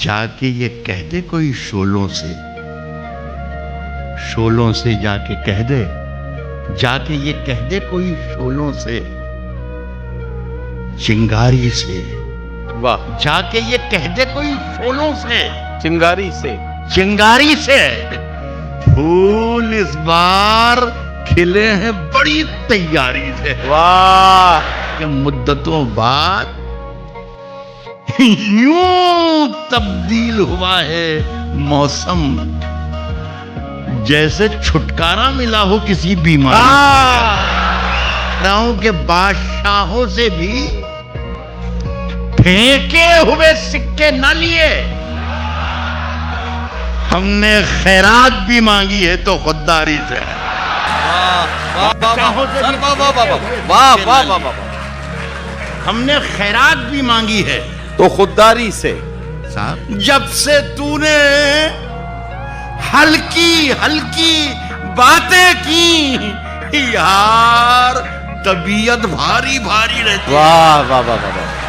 जाके ये कह दे कोई शोलों से जाके कह दे, जाके ये कह दे कोई शोलों से, चिंगारी से। वाह, जाके ये कह दे कोई शोलों से, चिंगारी से। फूल इस बार खिले हैं बड़ी तैयारी से। वाह, कि मुद्दतों बाद यूं तब्दील हुआ है मौसम, जैसे छुटकारा मिला हो किसी बीमारी के बादशाहों से भी फेंके हुए सिक्के न लिए। हमने खैरात भी मांगी है तो खुददारी से। वाह, हमने खैरात भी मांगी है तो खुददारी से। साहब, जब से तूने हल्की हल्की बातें की यार, तबीयत भारी भारी रहती है। वाह वाह वाह वाह।